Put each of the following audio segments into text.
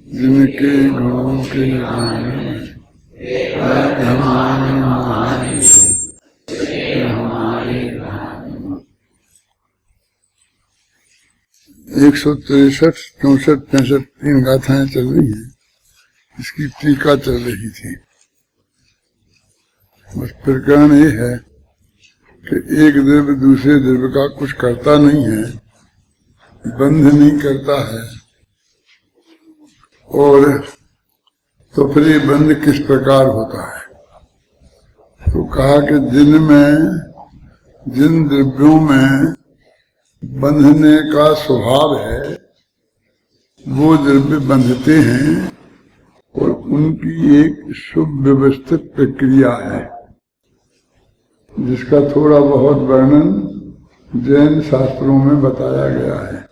जिनके गुणों के गान में हमारे महान हमारे 163, 64, 65 3 गाथाएं चल रही हैं। इसकी टीका चल रही थी। बस प्रकरण ये है कि एक द्रव्य दूसरे द्रव्य का कुछ करता नहीं है, बंध नहीं करता है, और तो फिर ये बंध किस प्रकार होता है। तो कहा कि जिन द्रव्यों में बंधने का स्वभाव है वो द्रव्य बंधते हैं, और उनकी एक सुव्यवस्थित प्रक्रिया है जिसका थोड़ा बहुत वर्णन जैन शास्त्रों में बताया गया है।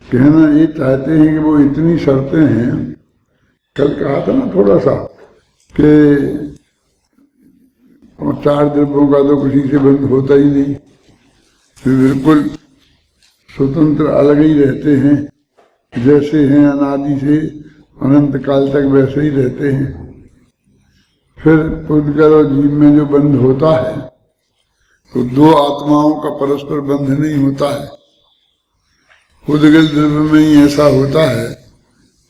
कहना ये चाहते हैं कि वो इतनी शर्तें हैं, कल कहा था ना थोड़ा सा कि 4 द्रव्यों का तो किसी से बंध होता ही नहीं, बिल्कुल स्वतंत्र अलग ही रहते हैं, जैसे हैं अनादि से अनंत काल तक वैसे ही रहते हैं। फिर पुद्गल और जीव में जो बंध होता है तो 2 आत्माओं का परस्पर बंध नहीं होता है। पुद्गल द्रव्य में ही ऐसा होता है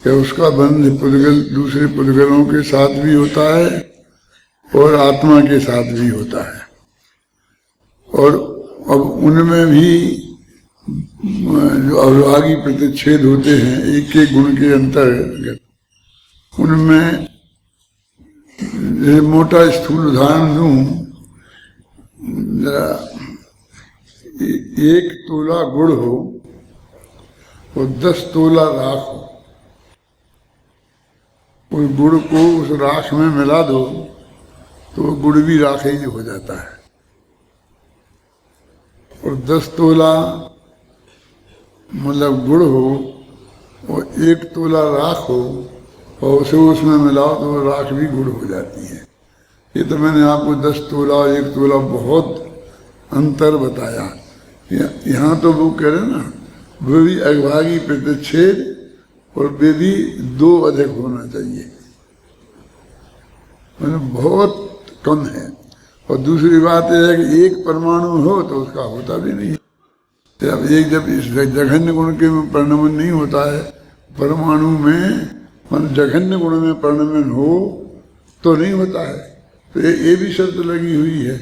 कि उसका बंध पुद्गल दूसरे पुद्गलों के साथ भी होता है और आत्मा के साथ भी होता है। और अब उनमें भी जो अविभागी प्रतिच्छेद होते हैं एक एक गुण के अंतर्गत, उनमें मोटा स्थूल उदाहरण दूं, 1 तोला गुड़ हो और 10 तोला राख हो, उस गुड़ को उस राख में मिला दो तो गुड़ भी राख ही हो जाता है। और 10 तोला मतलब गुड़ हो और 1 तोला राख हो और उसे उसमें मिलाओ तो राख भी गुड़ हो जाती है। ये तो मैंने आपको 10 तोला और 1 तोला बहुत अंतर बताया। यहाँ तो वो कह रहे ना, वो भी अविभागी प्रतिच्छेद और वे भी 2 अधिक होना चाहिए, मतलब बहुत कम है। और दूसरी बात यह है कि 1 परमाणु हो तो उसका होता भी नहीं है। जब इस जघन्य गुण के में परिणमन नहीं होता है, परमाणु में मन जघन्य गुण में परिणमन हो तो नहीं होता है। तो ये भी शर्त लगी हुई है।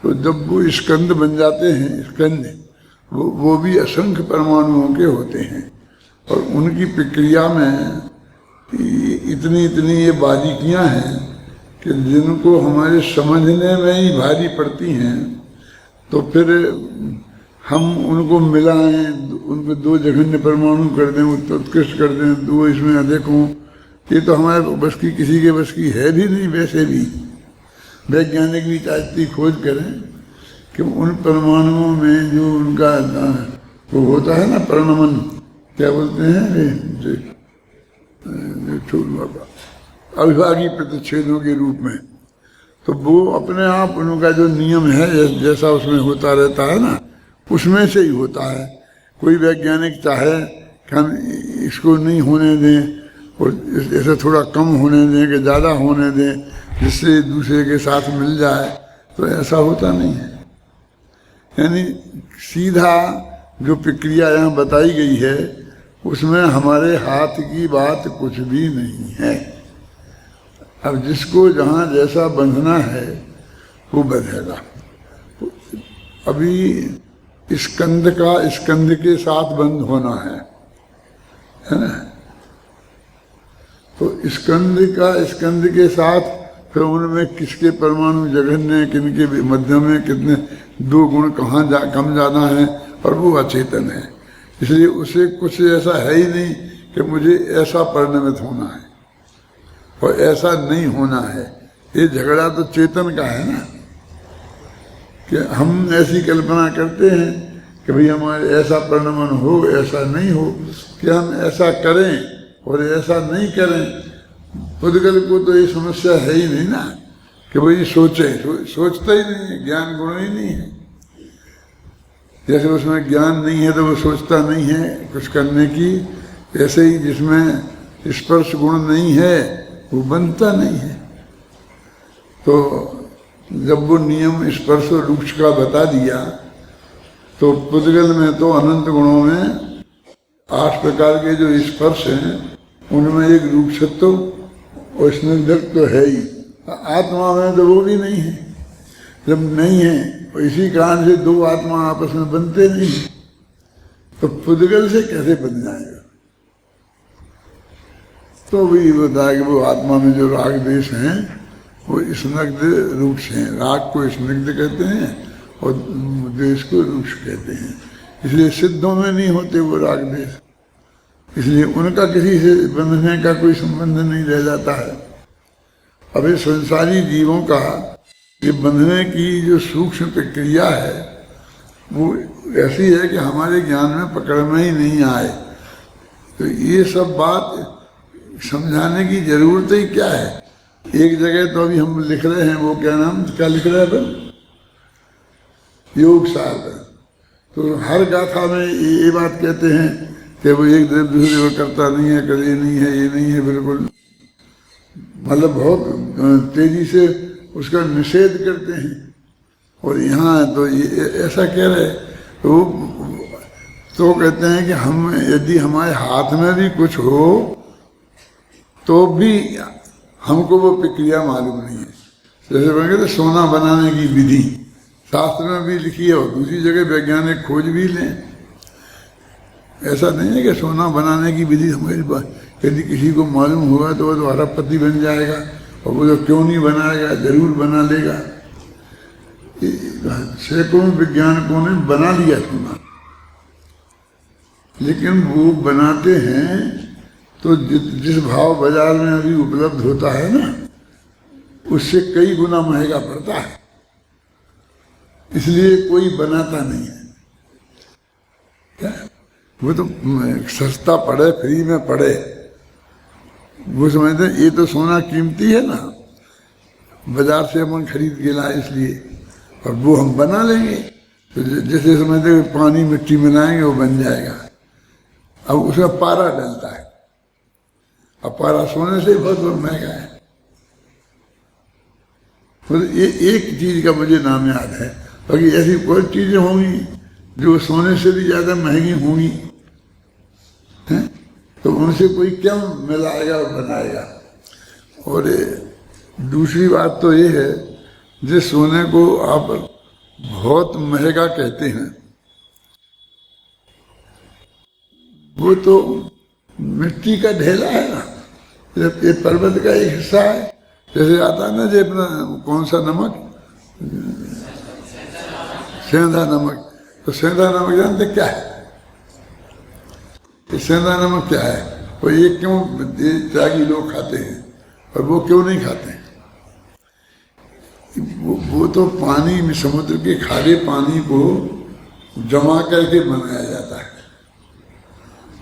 तो जब वो स्कंद बन जाते हैं, स्कंद वो भी असंख्य परमाणुओं के होते हैं, और उनकी प्रक्रिया में इतनी ये बारीकियां हैं कि जिनको हमारे समझने में ही भारी पड़ती हैं। तो फिर हम उनको मिलाएं, उनको 2 जघन्य परमाणु कर दें, उत्कृष्ट कर दें, 2 इसमें अधिक हों, ये तो हमारे बस की किसी के बस की है भी नहीं। वैसे भी वैज्ञानिक भी चाहती खोज करें कि उन परमाणुओं में जो उनका वो होता है ना परिणमन, क्या बोलते हैं अविभागी प्रतिच्छेदों के रूप में, तो वो अपने आप उनका जो नियम है जैसा उसमें होता रहता है ना, उसमें से ही होता है। कोई वैज्ञानिक चाहे कि हम इसको नहीं होने दें और ऐसे थोड़ा कम होने दें कि ज़्यादा होने दें जिससे दूसरे के साथ मिल जाए, तो ऐसा होता नहीं है। यानी सीधा जो प्रक्रिया यहाँ बताई गई है उसमें हमारे हाथ की बात कुछ भी नहीं है। अब जिसको जहाँ जैसा बंधना है वो बंधेगा। अभी स्कंद का स्कंद के साथ बंद होना है ना, तो स्कंद का स्कंद के साथ फिर उनमें किसके परमाणु जघन्य, किनके मध्यम में कितने 2 गुण कहाँ कम ज़्यादा है, और वो अचेतन है। इसलिए उसे कुछ ऐसा है ही नहीं कि मुझे ऐसा परिणमित होना है और ऐसा नहीं होना है। ये झगड़ा तो चेतन का है ना, कि हम ऐसी कल्पना करते हैं कि भाई हमारे ऐसा परिणमन हो, ऐसा नहीं हो, कि हम ऐसा करें और ऐसा नहीं करें। पुद्गल को तो ये समस्या है ही नहीं ना कि भाई सोचता ही नहीं है, ज्ञान गुण ही नहीं है। जैसे उसमें ज्ञान नहीं है तो वो सोचता नहीं है कुछ करने की, ऐसे ही जिसमें स्पर्श गुण नहीं है वो बनता नहीं है। तो जब वो नियम स्पर्श और रूक्ष का बता दिया तो पुद्गल में तो अनंत गुणों में 8 प्रकार के जो स्पर्श हैं उनमें एक रूक्षत्व और स्निग्धत्व तो है ही, आत्मा में तो वो भी नहीं है। जब नहीं है तो इसी कारण से दो आत्मा आपस में बनते नहीं, तो पुद्गल से कैसे बन जाएगा। तो भी बताया कि वो आत्मा में जो राग देश हैं वो स्निग्ध रूक्ष हैं। राग को स्निग्ध कहते हैं और देश को रूक्ष कहते हैं। इसलिए सिद्धों में नहीं होते वो राग देश, इसलिए उनका किसी से बंधने का कोई संबंध नहीं रह जाता है। अब इस संसारी जीवों का ये बंधने की जो सूक्ष्म प्रक्रिया है वो ऐसी है कि हमारे ज्ञान में पकड़ में ही नहीं आए। तो ये सब बात समझाने की जरूरत ही क्या है। एक जगह तो अभी हम लिख रहे हैं, वो क्या नाम क्या लिख रहे हैं अपन, योग साधन। तो हर गाथा में ये बात कहते हैं कि वो एक दूसरे को करता नहीं है, कर ये नहीं है, ये नहीं है, बिल्कुल मतलब बहुत तेजी से उसका निषेध करते हैं। और यहाँ तो ये ऐसा कह रहे तो कहते हैं कि हम यदि हमारे हाथ में भी कुछ हो तो भी हमको वो प्रक्रिया मालूम नहीं है। जैसे बन कहते सोना बनाने की विधि शास्त्र में भी लिखी है और दूसरी जगह वैज्ञानिक खोज भी लें। ऐसा नहीं है कि सोना बनाने की विधि हमारी यदि किसी को मालूम होगा तो वो तो अरबपति बन जाएगा, और वो तो क्यों नहीं बनाएगा, जरूर बना लेगा। सैकड़ों वैज्ञानिकों ने बना लिया सोना, लेकिन वो बनाते हैं तो जिस भाव बाजार में अभी उपलब्ध होता है ना, उससे कई गुना महंगा पड़ता है। इसलिए कोई बनाता नहीं है। क्या वो तो सस्ता पड़े, फ्री में पड़े, वो समझते हैं ये तो सोना कीमती है ना, बाजार से हम खरीद के लाए इसलिए, और वो हम बना लेंगे। तो जैसे समझते हैं पानी मिट्टी मिलाएंगे वो बन जाएगा। अब उसमें पारा डलता है, अब पारा सोने से बहुत महंगा है। तो ये एक चीज का मुझे नाम याद है, बाकी ऐसी कोई चीजें होंगी जो सोने से भी ज्यादा महंगी होंगी, हैं? तो उनसे कोई क्या मिलाएगा और बनाएगा। और दूसरी बात तो ये है, जिस सोने को आप बहुत महंगा कहते हैं वो तो मिट्टी का ढेला है ना, ये पर्वत का एक हिस्सा है। जैसे आता है ना जो अपना कौन सा नमक, सेंधा नमक। तो सेंधा नमक जानते क्या है? ये सेंधा नमक क्या है? वो ये क्यों त्यागी लोग खाते हैं और वो क्यों नहीं खाते हैं? वो तो पानी में, समुद्र के खारे पानी को जमा करके बनाया जाता है।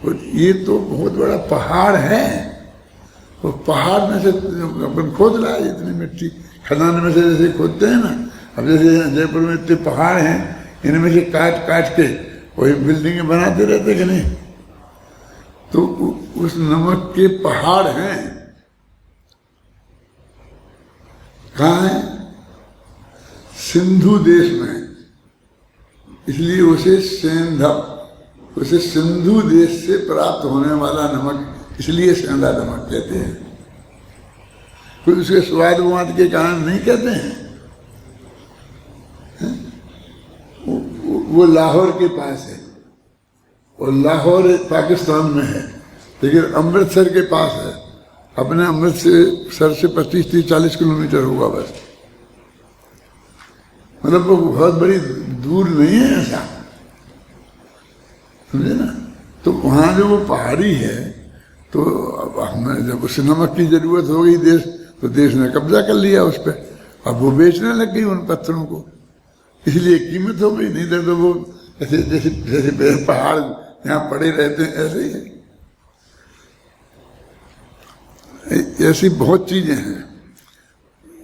और ये तो बहुत बड़ा पहाड़ है, वो पहाड़ में से अपन खोद रहा है इतनी मिट्टी, खदान में से जैसे खोदते हैं ना। अब जैसे जयपुर में इतने पहाड़ हैं, इनमें से काट काट के वही बिल्डिंगें बनाते रहते कि नहीं। तो उस नमक के पहाड़ हैं, कहाँ है? सिंधु देश में, इसलिए उसे सेंधा, उसे सिंधु देश से प्राप्त होने वाला नमक, इसलिए सेंधा नमक कहते हैं। फिर उसके स्वाद वाद के कारण नहीं कहते हैं। वो लाहौर के पास है, और लाहौर पाकिस्तान में है, लेकिन अमृतसर के पास है। अपने अमृतसर से 25-30-40 किलोमीटर होगा बस, मतलब वो बहुत बड़ी दूर नहीं है ऐसा, समझे ना। तो वहाँ जो वो पहाड़ी है, तो अब हमें जब उस नमक की जरूरत हो गई देश, तो देश ने कब्जा कर लिया उस पर। अब वो बेचने लग गई उन पत्थरों को, इसलिए कीमत हो गई। नहीं तो वो ऐसे जैसे जैसे पहाड़ यहाँ पड़े रहते हैं ऐसे ही है। ऐसी बहुत चीजें हैं।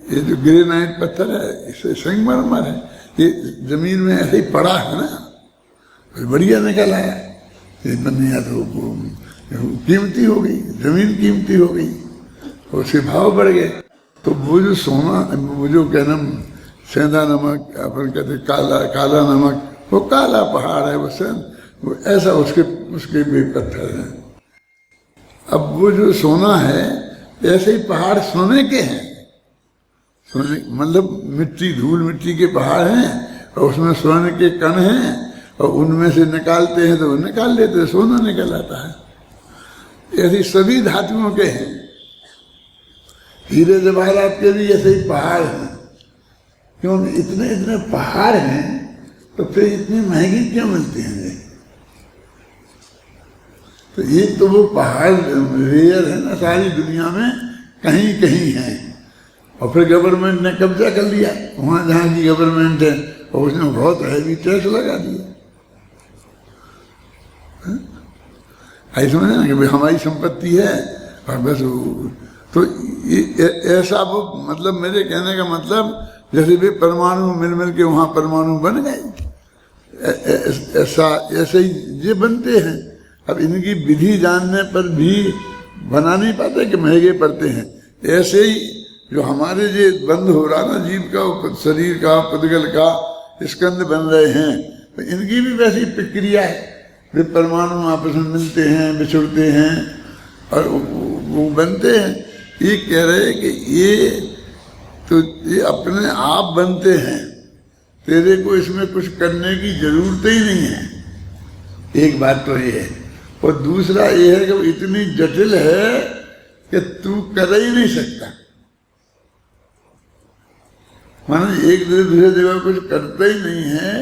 ये जो ग्रेनाइट पत्थर है, इसे संगमरमर है, ये जमीन में ऐसे ही पड़ा है ना, बढ़िया निकल आया। ये बनिया तो कीमती हो गई, जमीन कीमती हो गई, उसके भाव बढ़ गए। तो वो जो सोना, वो जो कहना सेंधा नमक अपन कहते काला काला नमक, वो काला पहाड़ है, वो ऐसा उसके भी पत्थर हैं। अब वो जो सोना है, ऐसे ही पहाड़ सोने के हैं। सोने मतलब मिट्टी, धूल मिट्टी के पहाड़ हैं और उसमें सोने के कण हैं, और उनमें से निकालते हैं तो वो निकाल लेते हैं, सोना निकल आता है। ऐसी सभी धातुओं के हैं। हीरे जवाहरात के भी ऐसे ही पहाड़ हैं। क्यों इतने इतने पहाड़ हैं तो फिर इतनी महंगी क्यों मिलती हैं? तो ये तो वो पहाड़ रेयर है ना, सारी दुनिया में कहीं कहीं है। और फिर गवर्नमेंट ने कब्जा कर लिया वहाँ जहाँ की गवर्नमेंट है, और उसने बहुत हैवी टैक्स लगा दिया। ऐसा समझे ना कि भाई हमारी संपत्ति है और बस तो ऐसा वो मतलब मेरे कहने का मतलब जैसे भी परमाणु मिल मिल के वहाँ परमाणु बन गए, ऐसे ही ये बनते हैं। अब इनकी विधि जानने पर भी बना नहीं पाते कि महंगे पड़ते हैं। ऐसे ही जो हमारे ये बंद हो रहा ना, जीव का, शरीर का, पुद्गल का स्कंद बन रहे हैं, तो इनकी भी वैसी प्रक्रिया है। वे परमाणु आपस में मिलते हैं, बिछुड़ते हैं और वो बनते हैं। ये कह रहे हैं कि ये अपने आप बनते हैं, तेरे को इसमें कुछ करने की जरूरत ही नहीं है। एक बात तो ये है, और दूसरा ये है कि वो इतनी जटिल है कि तू कर ही नहीं सकता। मानो एक दूसरे जगह कुछ करता ही नहीं है।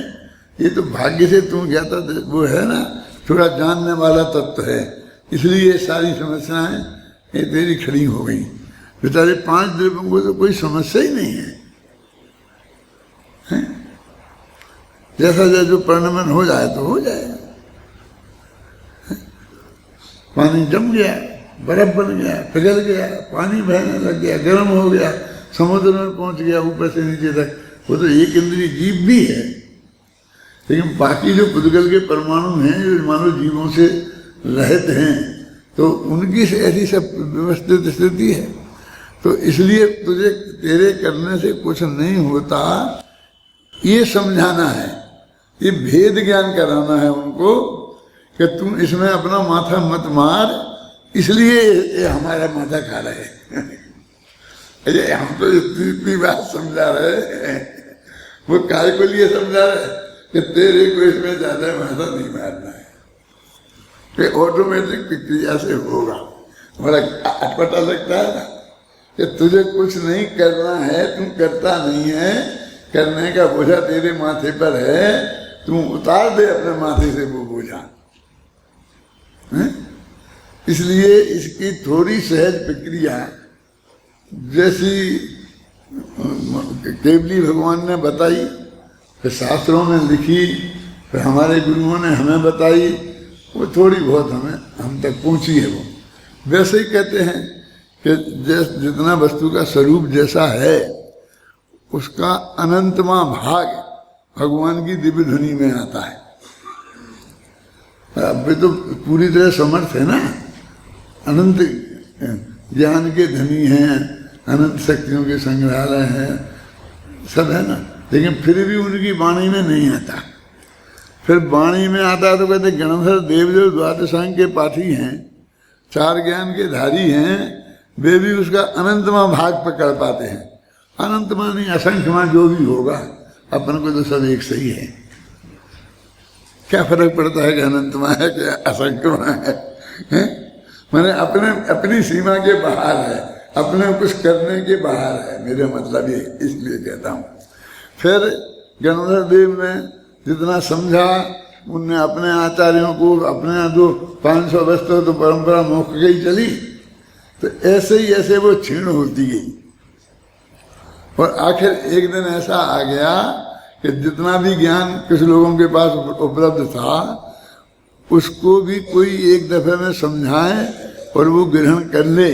ये तो भाग्य से तू गया था, वो है ना थोड़ा जानने वाला तत्व है, इसलिए ये सारी समस्याएं ये तेरी खड़ी हो गई। बेचारे 5 द्रव्यों को तो कोई समस्या ही नहीं है, जैसा जो परिणमन हो जाए तो हो जाए। पानी जम गया, बर्फ बन गया, पिघल गया, पानी बहने लग गया, गर्म हो गया, समुद्र में पहुंच गया ऊपर से नीचे तक, वो तो एक इंद्रिय जीव भी है। लेकिन बाकी जो पुद्गल के परमाणु हैं, जो मानव जीवों से रहित हैं, तो उनकी ऐसी सब व्यवस्थित स्थिति है। तो इसलिए तुझे तेरे करने से कुछ नहीं होता, ये समझाना है, ये भेद ज्ञान कराना है उनको कि तुम इसमें अपना माथा मत मार, इसलिए ये हमारा माथा खा रहे हैं। अरे हम तो इतनी बात समझा रहे हैं, वो काय को लिए समझा रहे कि तेरे को इसमें ज्यादा माथा नहीं मारना है, कि ऑटोमेटिक प्रक्रिया से होगा। बड़ा अटपटा लगता है ना कि तुझे कुछ नहीं करना है, तुम करता नहीं है, करने का बोझा तेरे माथे पर है, तुम उतार दे अपने माथे से वो बोझा। इसलिए इसकी थोड़ी सहज प्रक्रिया जैसी केवली भगवान ने बताई, फिर शास्त्रों में लिखी, फिर हमारे गुरुओं ने हमें बताई, वो थोड़ी बहुत हम तक पहुंची है। वो वैसे ही कहते हैं कि जितना वस्तु का स्वरूप जैसा है, उसका अनंतमा भाग भगवान की दिव्य ध्वनि में आता है। अब वे तो पूरी तरह समर्थ है ना, अनंत ज्ञान के धनी हैं, अनंत शक्तियों के संग्रहालय हैं, सब है ना, लेकिन फिर भी उनकी वाणी में नहीं आता। फिर वाणी में आता तो कहते गणधर देव जो द्वादशांग के पाठी हैं, 4 ज्ञान के धारी हैं, वे भी उसका अनंतमा भाग पकड़ पाते हैं। अनंतमा नहीं, असंख्यमा जो भी होगा, अपन को तो सब एक सही है। क्या फर्क पड़ता है कि अनंतमा है कि असंख्यमा है? मैंने अपनी सीमा के बाहर है, अपने कुछ करने के बाहर है, मेरे मतलब ये, इसलिए कहता हूँ। फिर गणधर देव ने जितना समझा, उनने अपने आचार्यों को, अपने जो 500 वर्ष तो परंपरा मोक्ष गई चली, तो ऐसे ही ऐसे वो क्षीण होती गई। और आखिर एक दिन ऐसा आ गया कि जितना भी ज्ञान कुछ लोगों के पास उपलब्ध था, उसको भी कोई एक दफे में समझाए और वो ग्रहण कर ले,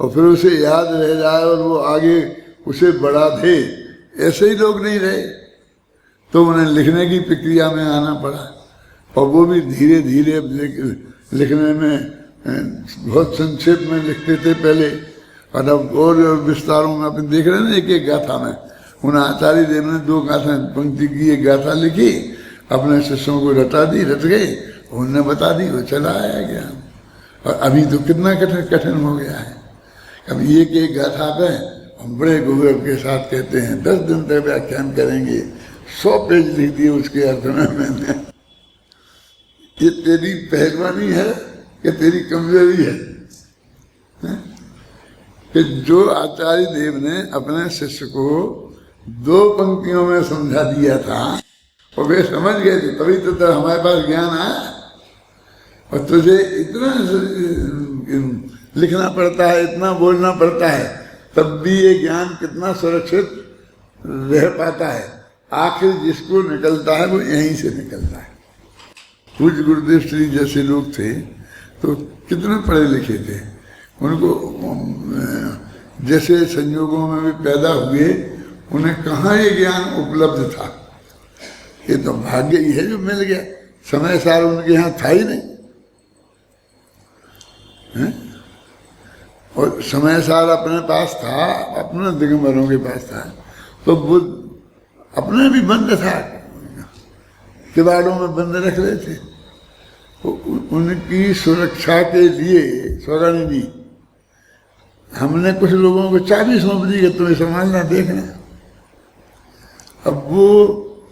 और फिर उसे याद रह जाए और वो आगे उसे बढ़ा दे, ऐसे ही लोग नहीं रहे। तो उन्हें लिखने की प्रक्रिया में आना पड़ा, और वो भी धीरे धीरे लिखने में बहुत संक्षेप में लिखते थे पहले, और अब और विस्तारों में अपन देख रहे हैं एक एक गाथा में। उन आचार्य देव ने 2 गाथा पंक्ति की एक गाथा लिखी, अपने शिष्यों को रटा दी, रट गए, उनने बता दी, वो चला आया ज्ञान। और अभी तो कितना कठिन हो गया है। अब एक एक गाथा पे हम बड़े गौरव के साथ कहते हैं 10 दिन तक व्याख्यान करेंगे, 100 पेज लिख दिए उसके अर्थ में मैंने। ये तेरी पहलवानी है कि तेरी कमजोरी है, कि जो आचार्य देव ने अपने शिष्य को 2 पंक्तियों में समझा दिया था और वे समझ गए थे, तभी तो हमारे पास ज्ञान आया। और तुझे इतना लिखना पड़ता है, इतना बोलना पड़ता है, तब भी ये ज्ञान कितना सुरक्षित रह पाता है। आखिर जिसको निकलता है वो यहीं से निकलता है। पूज्य गुरुदेव श्री जैसे लोग थे तो कितने पढ़े लिखे थे, उनको जैसे संयोगों में भी पैदा हुए, उन्हें कहाँ ये ज्ञान उपलब्ध था। ये तो भाग्य ही है जो मिल गया, समय सार उनके यहाँ था ही नहीं है? और समय सार अपने पास था, अपने दिगंबरों के पास था, तो वो अपने भी बंद था, किवाड़ों में बंद रख रहे थे। उनकी सुरक्षा के लिए स्वर्ण जी हमने कुछ लोगों को चाबी सौंप दी कि तुम्हें संभालना, देखना। अब वो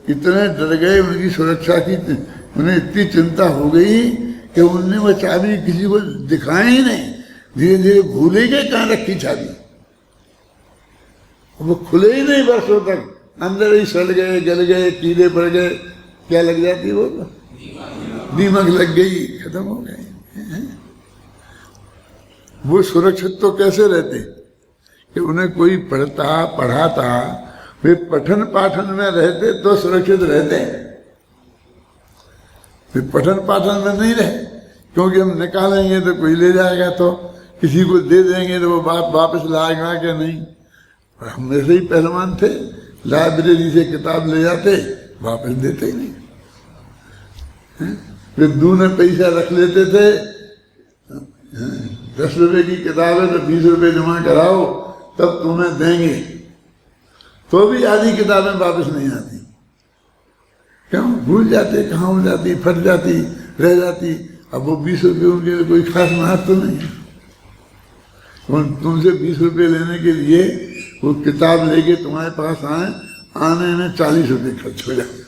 इतने डर गए, उनकी सुरक्षा की उन्हें इतनी चिंता हो गई कि उनने वो चाबी किसी को दिखाई ही नहीं। धीरे धीरे भूले गए कहाँ रखी चाबी, वो खुले ही नहीं वर्षों तक, अंदर ही सड़ गए, गल गए, कीड़े पड़ गए, क्या लग जाती वो, दीमक लग गई, खत्म हो गए। वो सुरक्षित तो कैसे रहते कि उन्हें कोई पढ़ाता, वे पठन पाठन में रहते तो सुरक्षित रहते, वे पठन पाठन में नहीं रहे, क्योंकि हम निकालेंगे तो कोई ले जाएगा, तो किसी को दे देंगे तो वो वापस लाएगा क्या नहीं। और हम ऐसे ही पहलवान थे, लाइब्रेरी से किताब ले जाते, वापस देते ही नहीं। फिर दूने पैसा रख लेते थे, 10 रुपए की किताब है तो 20 रुपए जमा कराओ तब तुम्हें देंगे, तो भी आधी किताबें वापस नहीं आती। क्यों? भूल जाते, कहाँ हो जाती, फट जाती, रह जाती। अब वो 20 रुपये उनके लिए कोई खास महत्व तो नहीं है। तुमसे 20 रुपये लेने के लिए वो किताब लेके तुम्हारे पास आने में 40 रुपये खर्च हो जाए।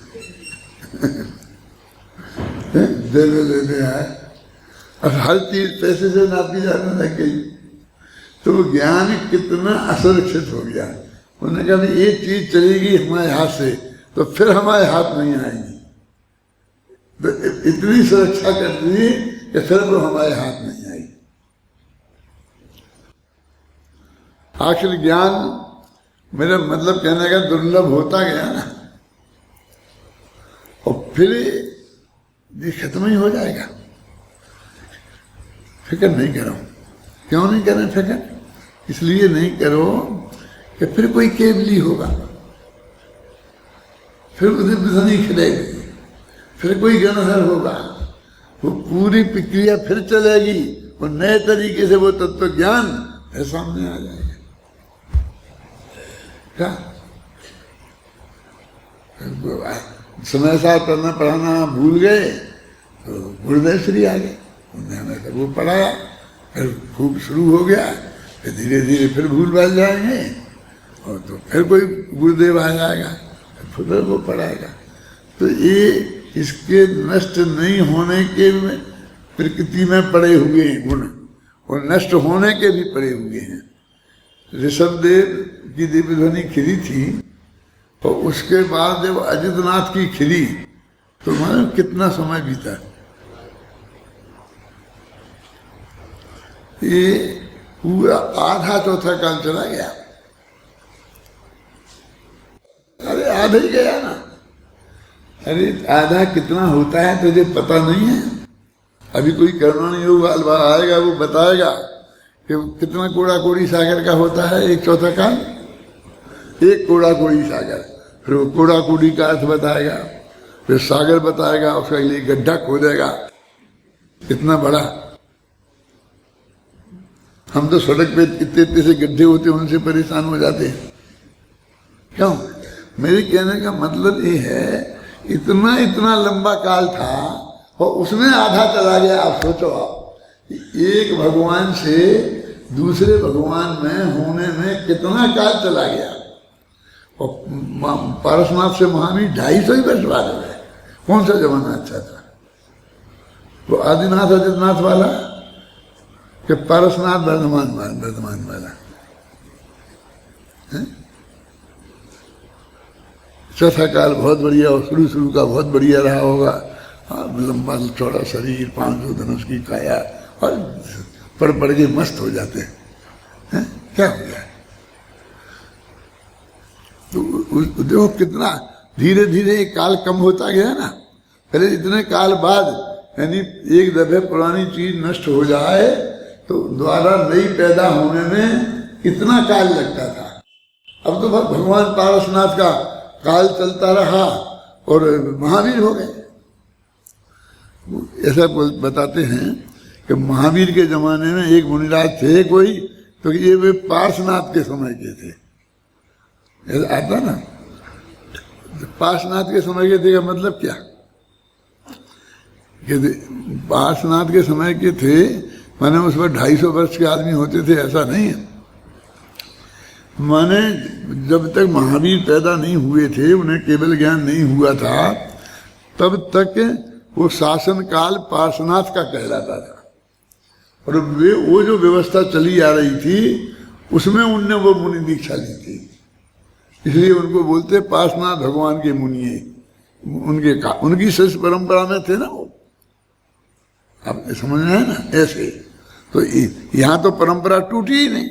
दे आए, अब हर चीज पैसे से नापी जाने लग गई, तो वो ज्ञान कितना असुरक्षित हो गया। उन्होंने कहा भी एक चीज चलेगी हमारे हाथ से तो फिर हमारे हाथ नहीं आएगी, तो इतनी सुरक्षा कर दी कि फिर वो हमारे हाथ नहीं आएगी। आखिर ज्ञान, मेरा मतलब कहने का, दुर्लभ होता गया ना, और फिर ये खत्म ही हो जाएगा। फिक्र नहीं करो। क्यों नहीं करें फिक्र? इसलिए नहीं करो कि फिर कोई केवली होगा, फिर उसे बिजनी खिलेगी, फिर कोई गणहर होगा, वो पूरी प्रक्रिया फिर चलेगी, और नए तरीके से वो तत्व ज्ञान फिर सामने आ जाएगा। क्या समय साथ पढ़ना पढ़ाना भूल गए तो गुरुदेव श्री आ गए, उन्होंने हमें सब वो पढ़ाया, फिर खूब शुरू हो गया, फिर धीरे धीरे फिर भूल भाल जाएंगे, और तो फिर कोई गुरुदेव आ जाएगा, फिर वो पढ़ाएगा। तो ये इसके नष्ट नहीं होने के में प्रकृति में पड़े हुए हैं गुण, और नष्ट होने के भी पड़े हुए हैं। ऋषभदेव की दिव्य ध्वनि खिली थी, और उसके बाद जब अजितनाथ की खिली तो मालूम कितना समय बीता। ये पूरा आधा चौथा काल चला गया। अरे आधा ही गया ना। अरे आधा कितना होता है तुझे पता नहीं है? अभी कोई कर्मण योग आएगा, वो बताएगा कि कितना कोड़ा कोड़ी सागर का होता है एक चौथा काल। एक कोड़ा कोड़ी सागर, फिर वो कोड़ा कोड़ी का अर्थ बताएगा, फिर सागर बताएगा, उसका लिए गड्ढा खोदेगा कितना बड़ा, हम तो सड़क पे इतने इतने से गड्ढे होते हैं उनसे परेशान हो जाते हैं। क्यों? मेरे कहने का मतलब ये है, इतना इतना लंबा काल था और उसमें आधा चला गया। आप सोचो, आप एक भगवान से दूसरे भगवान में होने में कितना काल चला गया। और पारसनाथ से महावीर 250 ही वर्ष बाद हो गए। कौन सा जमाना अच्छा था? वो आदिनाथ अजितनाथ वाला कि पारसनाथ वर्धमान वाला? चौथा काल बहुत बढ़िया और शुरू का बहुत बढ़िया रहा होगा। लंबा चौड़ा शरीर, 500 धनुष की काया, और पढ़ के मस्त हो जाते हैं। क्या हो गया? तो देखो कितना धीरे धीरे काल कम होता गया ना। पहले इतने काल बाद, यानी एक दफे पुरानी चीज नष्ट हो जाए तो दोबारा नई पैदा होने में कितना काल लगता था। अब तो भगवान पारसनाथ का काल चलता रहा और महावीर हो गए। ऐसा बताते हैं कि महावीर के जमाने में एक मुनिराज थे कोई, तो ये वे पार्श्वनाथ के समय के थे। ऐसा आता ना, पार्श्वनाथ के समय के थे का मतलब क्या? कि पार्श्वनाथ के समय के थे माने उस पर 250 वर्ष के आदमी होते थे, ऐसा नहीं है। माने जब तक महावीर पैदा नहीं हुए थे, उन्हें केवल ज्ञान नहीं हुआ था, तब तक वो शासन काल पार्श्वनाथ का कहलाता था। और वो जो व्यवस्था चली आ रही थी उसमें उनने वो मुनि दीक्षा ली थी, इसलिए उनको बोलते पार्श्वनाथ भगवान के मुनि। उनकी शिष्य परंपरा में थे ना वो। आप समझ रहे हैं ना? ऐसे तो यहां तो परंपरा टूटी ही नहीं।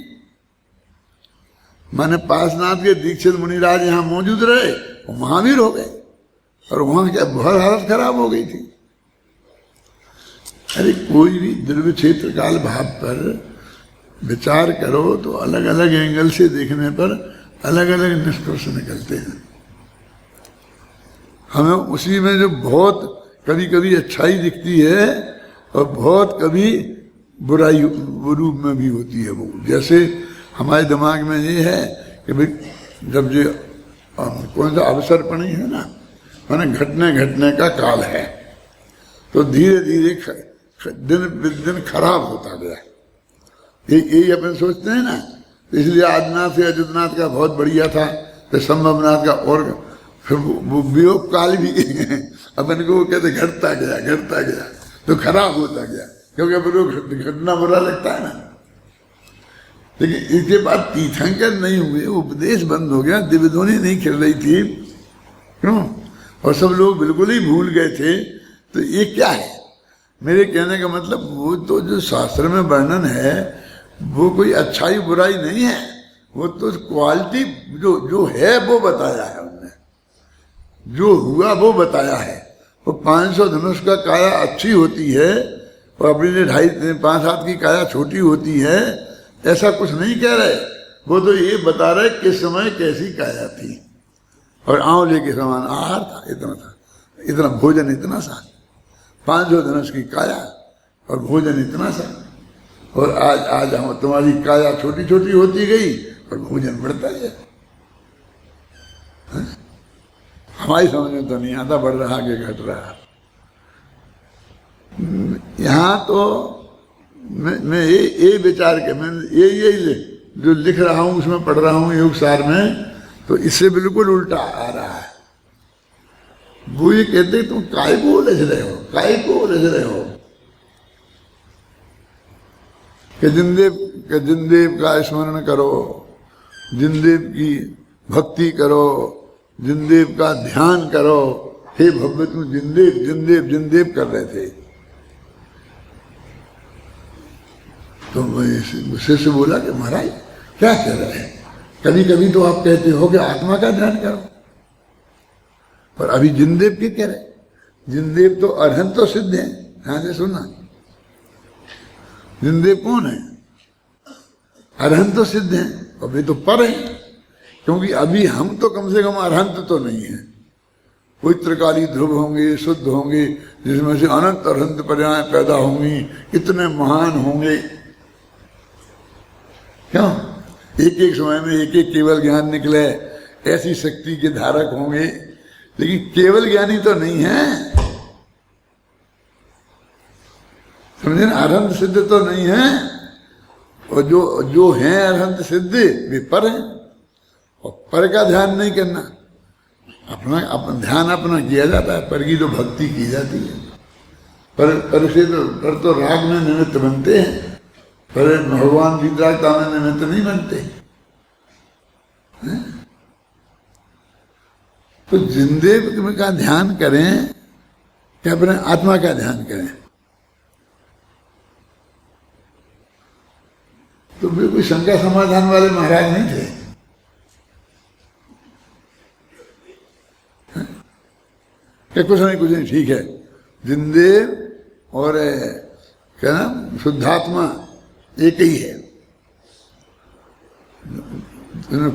माने पार्श्वनाथ के दीक्षित मुनिराज यहां मौजूद रहे, वो महावीर हो गए, और वहां क्या बहुत हालत खराब हो गई थी। अरे कोई भी द्रव्य क्षेत्र काल भाव पर विचार करो तो अलग अलग एंगल से देखने पर अलग अलग निष्कर्ष निकलते हैं। हमें उसी में जो बहुत कभी कभी अच्छाई दिखती है और बहुत कभी बुराई रूप में भी होती है। वो जैसे हमारे दिमाग में ये है कि भाई जब जो कौन सा अवसरपणी है ना, माने घटने का काल है, तो धीरे धीरे दिन खराब होता गया। यही अपन सोचते हैं ना। तो इसलिए आदिनाथ से अजितनाथ का बहुत बढ़िया था, तो संभवनाथ का, और फिर वो वियोग काल भी अपन को वो कहते घटता गया तो खराब होता गया, क्योंकि अपन को घटना बुरा लगता है ना। लेकिन इसके बाद तीर्थंकर नहीं हुए, उपदेश बंद हो गया, दिव्यध्वनि नहीं खिल रही थी, क्यों? और सब लोग बिल्कुल ही भूल गए थे। तो ये क्या है? मेरे कहने का मतलब, वो तो जो शास्त्र में वर्णन है वो कोई अच्छाई बुराई नहीं है, वो तो क्वालिटी जो है वो बताया है उन्होंने, जो हुआ वो बताया है। वो 500 धनुष का काया अच्छी होती है और अपनी 2.5-5 हाथ की काया छोटी होती है, ऐसा कुछ नहीं कह रहे। वो तो ये बता रहे किस समय कैसी काया थी। और आंवले के समान आहार था, इतना भोजन इतना सा, 500 धनुष की काया और भोजन इतना सा। और आज हम तुम्हारी काया छोटी छोटी होती गई और भोजन बढ़ता गया। हमारी समझ में तो नहीं आता, बढ़ रहा कि घट रहा। यहाँ तो मैं ये विचार के मैं ये जो लिख रहा हूँ उसमें पढ़ रहा हूँ योग सार में, तो इससे बिल्कुल उल्टा आ रहा है। वो ये कहते तुम काय को उलझ रहे हो कि जिनदेव का स्मरण करो, जिनदेव की भक्ति करो, जिनदेव का ध्यान करो। हे भव्य, तुम जिनदेव कर रहे थे। तो शिष्य बोला कि महाराज क्या कह रहे हैं? कभी कभी तो आप कहते हो कि आत्मा का ध्यान करो, पर अभी जिनदेव के कह रहे? जिनदेव तो अरहंत तो सिद्ध है। हाँ से सुनना, जिनदेव कौन है? अरहंत तो सिद्ध है, अभी तो पर है। क्योंकि अभी हम तो कम से कम अरहंत तो नहीं है। कोई त्रिकाली ध्रुव होंगे, शुद्ध होंगे, जिसमें से अनंत अरहंत पर्याय पैदा होंगी, इतने महान होंगे। क्यों? एक एक समय में एक एक केवल ज्ञान निकले, ऐसी शक्ति के धारक होंगे, लेकिन केवल ज्ञानी तो नहीं है, समझे ना? अरहंत सिद्ध तो नहीं है, और जो हैं अरहंत सिद्ध वे पर हैं, और पर का ध्यान नहीं करना, अपना ध्यान अपना किया जाता है, पर की तो भक्ति की जाती है। पर से तो राग में निमित्त बनते हैं, पर भगवान की रागता में निमित्त नहीं बनते हैं? तो जिनदेव का ध्यान करें कि अपने आत्मा का ध्यान करें, तो वे कोई शंका समाधान वाले महाराज नहीं थे। कुछ नहीं, ठीक है, जिनदेव और क्या नाम शुद्धात्मा एक ही है,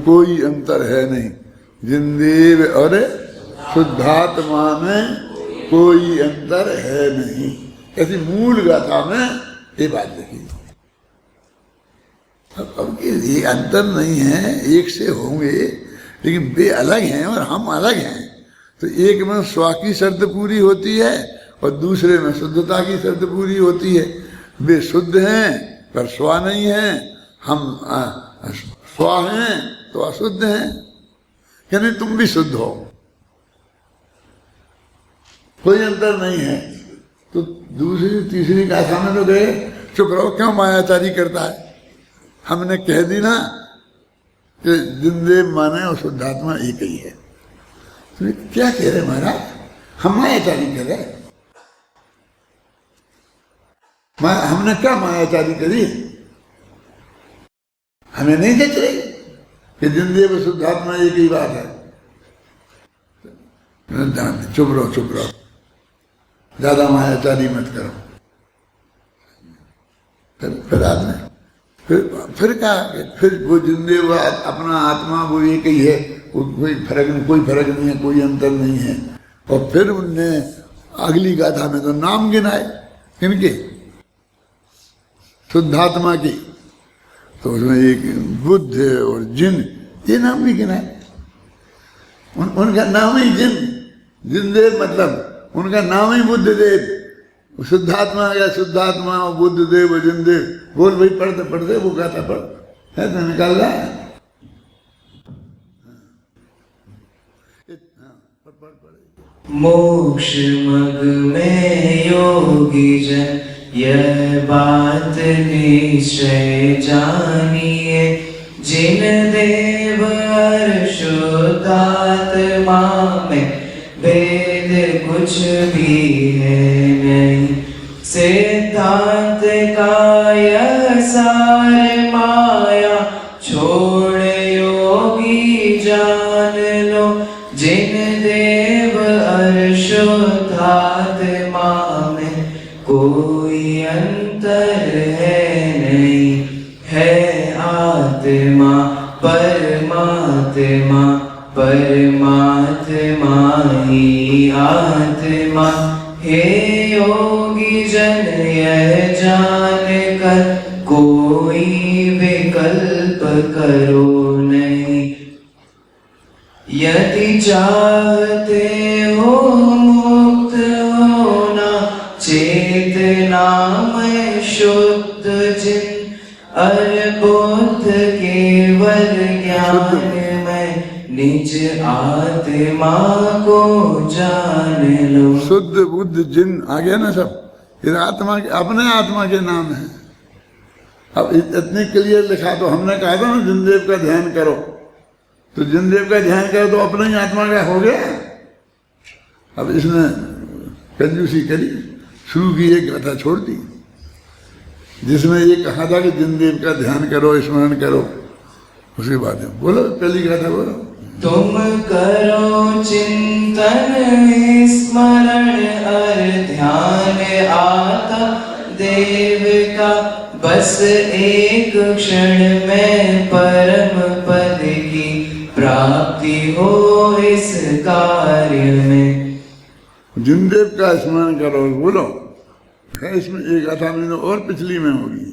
कोई अंतर है नहीं। जिनदेव और शुद्धात्मा में कोई अंतर है नहीं, ऐसी मूल गाथा में ये बात लिखी। अब ये अंतर नहीं है, एक से होंगे, लेकिन वे अलग हैं और हम अलग हैं। तो एक में स्व की शर्त पूरी होती है और दूसरे में शुद्धता की शर्त पूरी होती है। वे शुद्ध हैं पर स्व नहीं है, हम स्व हैं तो अशुद्ध हैं, यानी तुम भी शुद्ध हो, कोई अंतर नहीं है। तो दूसरी तीसरी गाथा में तो गए, चुप रहो, क्यों मायाचारी करता है? हमने कह दी ना कि जिनदेव माने और शुद्धात्मा एक ही है। तो क्या कह रहे महाराज, हम मायाचारी कर रहे? हमने क्या मायाचारी करी? हमें नहीं जच रही कि जिनदेव और शुद्धात्मा एक ही बात है। चुप रहो, ज्यादा मायाचारी मत करो। फिर आदमी फिर क्या, फिर वो जिनदेव अपना आत्मा वो एक ही है, कोई फर्क नहीं है, कोई अंतर नहीं है। और फिर उनने अगली गाथा में तो नाम गिनाए, किनके? शुद्धात्मा की। तो उसमें एक बुद्ध और जिन, ये नाम भी गिनाए। उनका नाम ही जिनदेव, मतलब उनका नाम ही बुद्ध देव। शुद्धात्मा या शुद्धात्मा और बुद्ध देव और जिनदेव, बोल भाई, पढ़ते वो गाथा पढ़, है तो निकाल रहा है। मोक्ष मग में योगी जन यह बात निश्चय जानिए, जिन देव और शुद्धात्मा में भेद कुछ भी है नहीं। सिद्धांत का यह सार माया छोड़ योगी जान लो, जिन देव और शुद्धात्मा में कोई अंतर है नहीं। है आत्मा परमात्मा, परमात्मा ही आत्मा। हे योगी जन यह जान कर कोई विकल्प करो नहीं। यदि चाहते हो मुक्त होना, चेतना में शुद्ध जिन और बुद्ध केवल ज्ञान में निज आत्मा को जान लो। शुद्ध बुद्ध जिन आ गया ना सब, ये आत्मा के, अपने आत्मा के नाम है। अब इतने क्लियर लिखा, तो हमने कहा था ना जिनदेव का ध्यान करो, तो जिनदेव का ध्यान करो तो अपने ही आत्मा का हो गया। अब इसने कंजूसी करी, शुरू की एक कथा छोड़ दी, जिसमें ये कहा था कि जिनदेव का ध्यान करो, स्मरण करो। उसके बाद बोलो, पहली कथा बोलो। तुम करो चिंतन स्मरण और ध्यान आता देव का, बस एक क्षण में परम पद की प्राप्ति हो इस कार्य में। जिनदेव का स्मरण करो, बोलो। है इसमें एक कथा में और पिछली में होगी।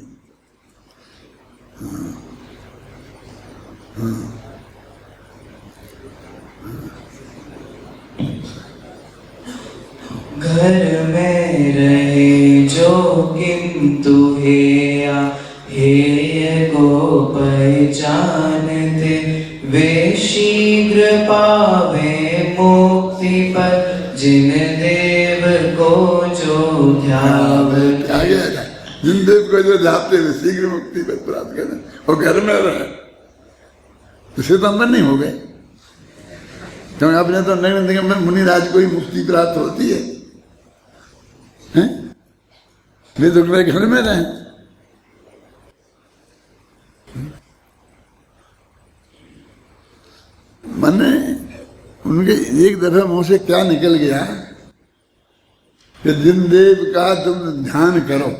गया, हेय को पहचानते वे शीघ्र पावे मुक्ति पर, जिन देव को जो ध्यावत। आगे जिन देव को जो ध्याते हुए शीघ्र मुक्ति पर प्राप्त करें, और घर में रहे तो सितंबर नहीं हो गए, क्योंकि आपने तो नरेंद्र में मुनिराज को ही मुक्ति प्राप्त होती है, हैं? वे तो घर में रहे। मैंने उनके एक दफे मुंह से क्या निकल गया कि जिन देव का तुम ध्यान करो,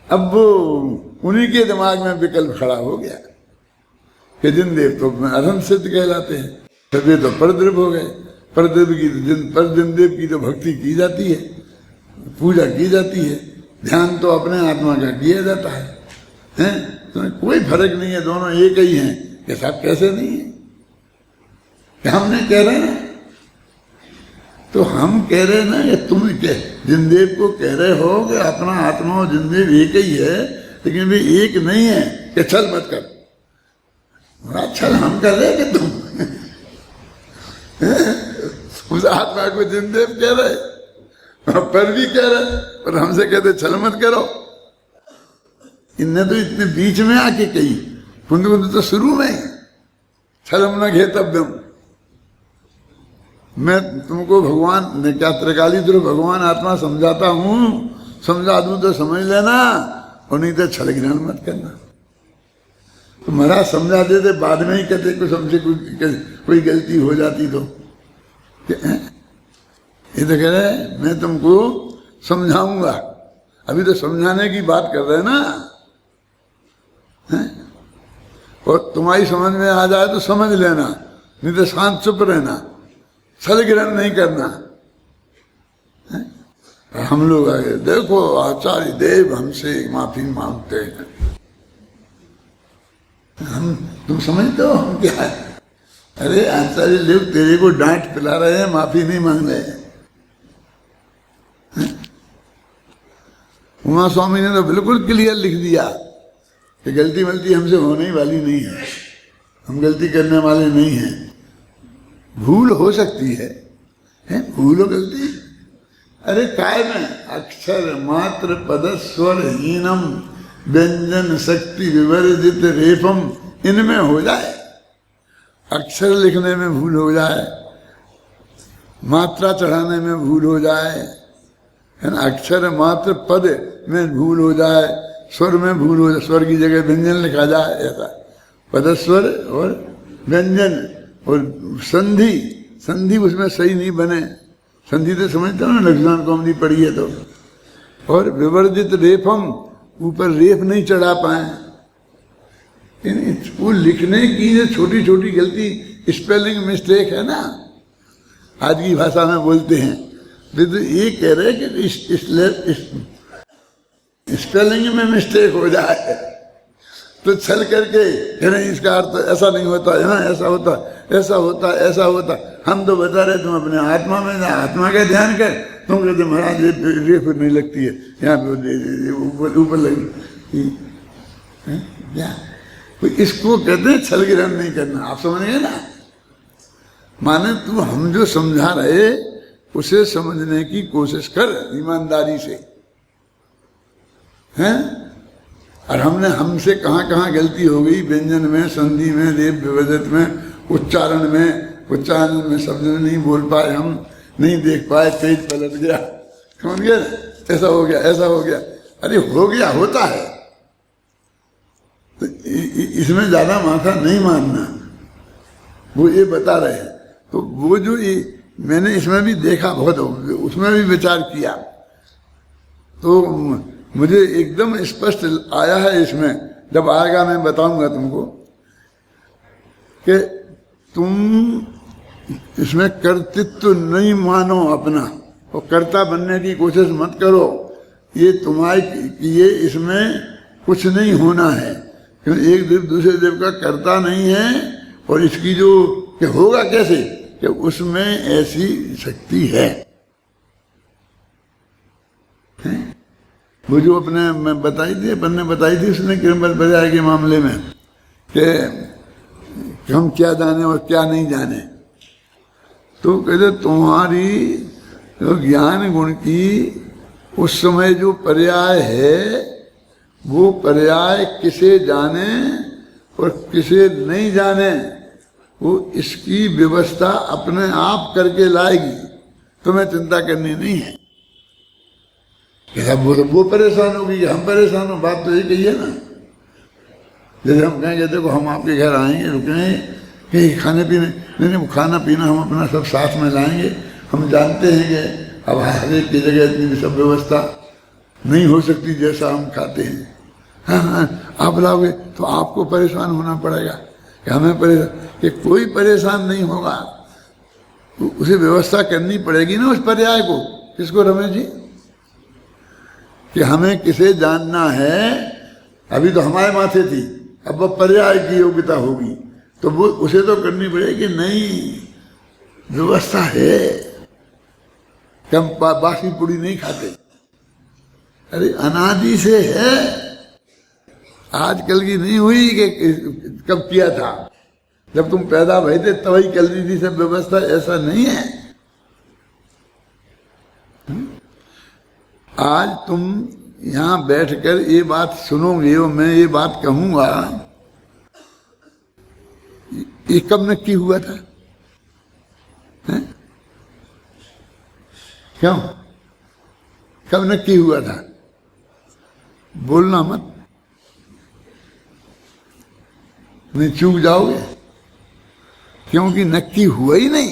अब वो उन्हीं के दिमाग में विकल्प खड़ा हो गया कि जिन देव तो अरहंत सिद्ध कहलाते हैं, तो वे तो परद्रव हो गए। परद्रव की जिन देव की तो भक्ति की जाती है, पूजा की जाती है, ध्यान तो अपने आत्मा का किया जाता है, हैं? तो कोई फर्क नहीं है, दोनों एक ही हैं। कि साहब कैसे नहीं है, कि हम नहीं कह रहे ना, तो हम कह रहे ना कि तुम जिन देव को कह रहे हो कि अपना आत्मा और जिन देव एक ही है, लेकिन वे एक नहीं है कि छल मत कर। छल हम कर रहे कि तुम उस आत्मा को जिन देव कह रहे पर भी कह रहे, और हमसे कहते छल मत करो। इनने तो इतने बीच में आके कही, कुंद तो शुरू में छलम न घेतव्यम। मैं तुमको भगवान ने क्या त्रिकाली ध्रुव भगवान आत्मा समझाता हूं, समझा दूं तो समझ लेना, और नहीं तो छल ग्रहण मत करना। तो महाराज समझा देते, बाद में ही कहते कुछ हमसे कोई गलती हो जाती तो ये तो कह रहे मैं तुमको समझाऊंगा, अभी तो समझाने की बात कर रहे हैं ना, है? और तुम्हारी समझ में आ जाए तो समझ लेना, नहीं तो शांत चुप रहना, छल ग्रहण नहीं करना, है? हम लोग आगे देखो आचार्य देव हमसे माफी मांगते हैं, हम तुम समझते हो हम क्या है? अरे आचार्य देव तेरे को डांट पिला रहे हैं, माफी नहीं मांग रहे हैं। उमा स्वामी ने तो बिल्कुल क्लियर लिख दिया कि गलती वलती हमसे होने वाली नहीं है, हम गलती करने वाले नहीं हैं। भूल हो सकती है, भूल हो गलती, अरे काय में अक्षर मात्र पद स्वर हीनम व्यंजन शक्ति विवर्जित रेफम, इनमें हो जाए, अक्षर लिखने में भूल हो जाए, मात्रा चढ़ाने में भूल हो जाए, है ना, अक्षर मात्र पद में भूल हो जाए, स्वर में भूल हो जाए, स्वर की जगह व्यंजन लिखा जाए, ऐसा पदस्वर और व्यंजन, और संधि संधि उसमें सही नहीं बने, संधि तो समझते हो ना, लक्षण कौमदी पढ़ी है तो, और विवर्जित रेफम, ऊपर रेफ नहीं चढ़ा पाए। वो लिखने की जो छोटी छोटी गलती, स्पेलिंग मिस्टेक है ना, आज की भाषा में बोलते हैं, वे तो ये कह रहे कि स्पेलिंग में मिस्टेक हो जाए तो छल करके नहीं, इसका अर्थ ऐसा नहीं होता है ना, ऐसा होता ऐसा होता ऐसा होता। हम तो बता रहे तुम अपने आत्मा में आत्मा का ध्यान कर, तुम कहते महाराज रेफ नहीं लगती है, यहाँ पे ऊपर लगी, इसको कहते हैं छल ग्रहण नहीं करना। आप समझ गए ना, माने तू हम जो समझा रहे उसे समझने की कोशिश कर ईमानदारी से, हैं? और हमसे कहाँ कहाँ गलती हो गई, व्यंजन में, संधि में, रेफ विवर्जित में, उच्चारण में शब्द में नहीं बोल पाए, हम नहीं देख पाए, पेज पलट गया, समझ गए, ऐसा हो गया ऐसा हो गया। अरे हो गया, होता है, तो इसमें ज्यादा माथा नहीं मारना, वो ये बता रहे हैं। तो वो जो ये मैंने इसमें भी देखा, बहुत उसमें भी विचार किया, तो मुझे एकदम स्पष्ट आया है इसमें, जब आएगा मैं बताऊंगा तुमको, कि तुम इसमें कर्तृत्व नहीं मानो अपना, और कर्ता बनने की कोशिश मत करो, ये तुम्हारे ये इसमें कुछ नहीं होना है, क्योंकि एक देव दूसरे देव का कर्ता नहीं है, और इसकी जो कि होगा कैसे कि उसमें ऐसी शक्ति है। वो जो अपने मैं बताई थी, अपन ने बताई थी उसने किरमत पर्याय के मामले में कि हम क्या जाने और क्या नहीं जाने। तो कहते तुम्हारी जो ज्ञान गुण की उस समय जो पर्याय है वो पर्याय किसे जाने और किसे नहीं जाने, वो इसकी व्यवस्था अपने आप करके लाएगी, तुम्हें चिंता करनी नहीं है। वो परेशान होगी कि हम परेशान हो, बात तो यही कही है ना। जैसे हम कहेंगे देखो हम आपके घर आएंगे, रुकेंगे कि खाने पीने, नहीं खाना पीना हम अपना सब साथ में लाएंगे। हम जानते हैं कि अब हर एक की जगह इतनी सब व्यवस्था नहीं हो सकती जैसा हम खाते हैं। हाँ, आप लाओगे तो आपको परेशान होना पड़ेगा कि हमें परेशान, कि कोई परेशान नहीं होगा, तो उसे व्यवस्था करनी पड़ेगी ना उस पर्याय को। किसको रमेश जी? कि हमें किसे जानना है, अभी तो हमारे माथे थी, अब वो पर्याय की योग्यता होगी तो वो उसे तो करनी पड़ेगी। नहीं, व्यवस्था है कि हम बासी पूड़ी नहीं खाते, अरे अनादि से है, आजकल की नहीं हुई कि कब किया था, जब तुम पैदा भए थे तभी कर दी थी सब व्यवस्था, ऐसा नहीं है। आज तुम यहां बैठकर ये बात सुनोगे और मैं ये बात कहूंगा, ये कब नक्की हुआ था? है? क्यों कब नक्की हुआ था? बोलना मत, नहीं चूक जाओगे, क्योंकि नक्की हुआ ही नहीं।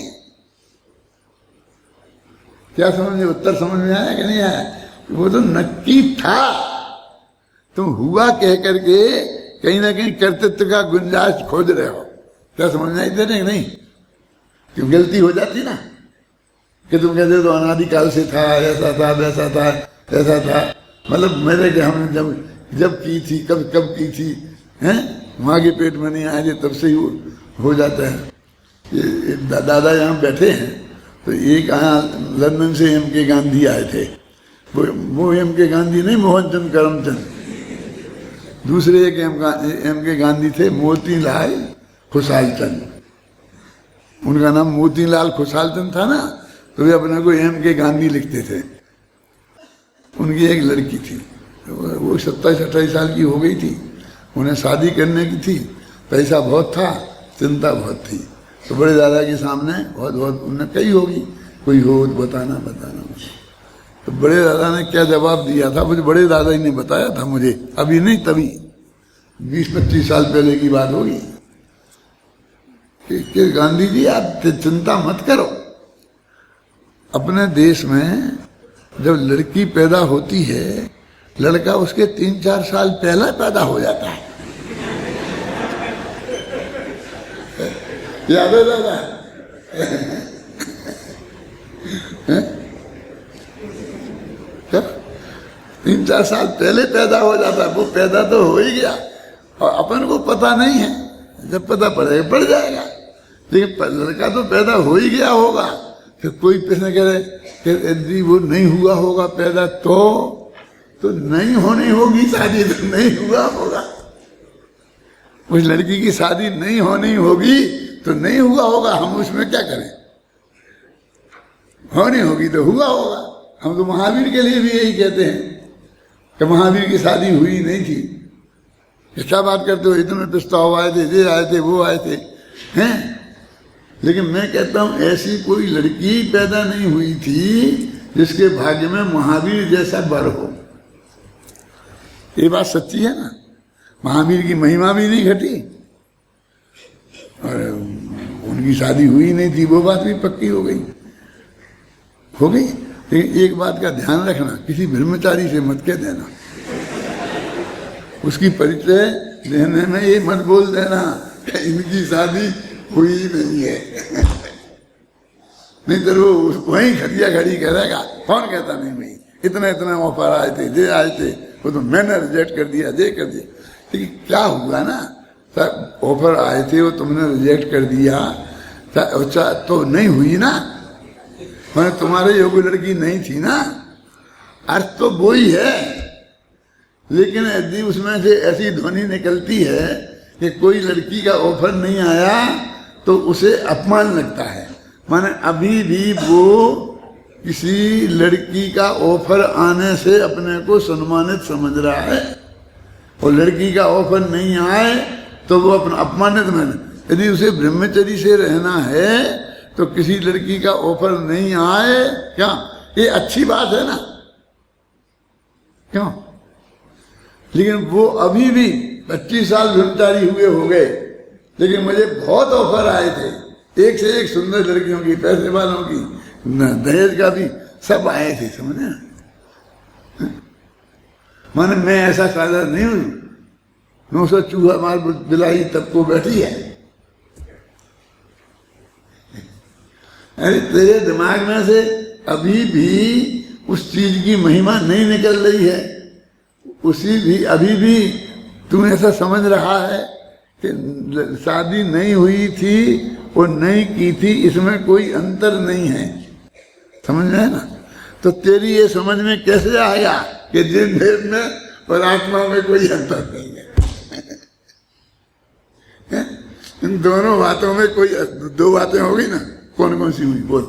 क्या समझ में, उत्तर समझ में आया कि नहीं आया? वो तो नक्की था, तुम हुआ कह करके कहीं ना कहीं कर्तृत्व का गुंजाइश खोज रहे हो। क्या समझ में आई तेरे? नहीं, क्यों गलती हो जाती ना कि तुम कहते तो अनादिकाल से था, ऐसा था, वैसा था, ऐसा था, मतलब मेरे के हमने जब की थी, कब की थी, हैं माँ के पेट में नहीं आए थे तब से ही हो जाता है। ये दादा यहाँ बैठे हैं तो एक यहाँ लंदन से एम के गांधी आए थे, वो एम के गांधी नहीं, मोहनचंद करमचंद, दूसरे एक एम के गांधी थे, मोतीलाल खुशालचंद। उनका नाम मोतीलाल खुशालचंद था ना, तो वे अपने को एम के गांधी लिखते थे। उनकी एक लड़की थी, वो 27-28 साल की हो गई थी, उन्हें शादी करने की थी, पैसा बहुत था, चिंता बहुत थी, तो बड़े दादा के सामने बहुत उन्हें कही होगी, कोई हो तो बताना। तो बड़े दादा ने क्या जवाब दिया था, मुझे बड़े दादा ही ने बताया था, मुझे अभी नहीं, तभी 20-25 साल पहले की बात होगी कि गांधी जी आप चिंता मत करो, अपने देश में जब लड़की पैदा होती है, लड़का उसके 3-4 साल पहले पैदा हो जाता है। याद है दादा? 3-4 साल पहले पैदा हो जाता है, वो पैदा तो हो ही गया और अपन को पता नहीं है, जब पता पड़ेगा पड़ जाएगा, लेकिन लड़का तो पैदा हो ही गया होगा। फिर कोई प्रश्न करे कि यदि वो नहीं हुआ होगा पैदा तो नहीं होनी होगी शादी, तो नहीं हुआ होगा। उस लड़की की शादी नहीं होनी होगी तो नहीं हुआ होगा, हम उसमें क्या करें? होनी होगी तो हुआ होगा। हम तो महावीर के लिए भी यही कहते हैं कि महावीर की शादी हुई नहीं थी। क्या बात करते हो, इतने प्रस्ताव आए थे, ये आए थे, वो आए थे, हैं? लेकिन मैं कहता हूं ऐसी कोई लड़की पैदा नहीं हुई थी जिसके भाग्य में महावीर जैसा वर हो। ये बात सच्ची है ना, महावीर की महिमा भी नहीं घटी और उनकी शादी हुई नहीं थी, वो बात भी पक्की हो गई। लेकिन एक बात का ध्यान रखना, किसी ब्रह्मचारी से मत कह देना, उसकी परिचय देने में ये मत बोल देना कि इनकी शादी हुई नहीं है। नहीं तो वो वहीं खड़िया खड़ी करेगा, कौन कहता नहीं भाई इतना ऑफर आए थे, ये आए थे, वो तो मैंने रिजेक्ट कर दिया, ये कर दिया। लेकिन क्या हुआ ना, सर ऑफर आए थे वो तुमने रिजेक्ट कर दिया, अच्छा तो नहीं हुई ना, मैंने तुम्हारे योग्य लड़की नहीं थी ना, अर्थ तो वो ही है। लेकिन यदि उसमें से ऐसी ध्वनि निकलती है कि कोई लड़की का ऑफर नहीं आया तो उसे अपमान लगता है। माने अभी भी वो किसी लड़की का ऑफर आने से अपने को सम्मानित समझ रहा है, और लड़की का ऑफर नहीं आए तो वो अपना अपमानित माने। यदि उसे ब्रह्मचर्य से रहना है तो किसी लड़की का ऑफर नहीं आए, क्या ये अच्छी बात है ना, क्यों? लेकिन वो अभी भी 25 साल ब्रह्मचारी हुए हो गए, लेकिन मुझे बहुत ऑफर आए थे, एक से एक सुंदर लड़कियों की, पैसे वालों की, दहेज का भी, सब आए थे, समझे? माने मैं ऐसा सादा नहीं हूं, 900 चूहा मार बिलाई तब को बैठी है। अरे तेरे दिमाग में से अभी भी उस चीज की महिमा नहीं निकल रही है, अभी भी तू ऐसा समझ रहा है कि शादी नहीं हुई थी और नहीं की थी, इसमें कोई अंतर नहीं है, समझ में है ना? तो तेरी ये समझ में कैसे आएगा कि जिन देव में और आत्मा में कोई अंतर नहीं है? इन दोनों बातों में कोई, दो बातें होगी ना, कौन कौन सी हुई बोल?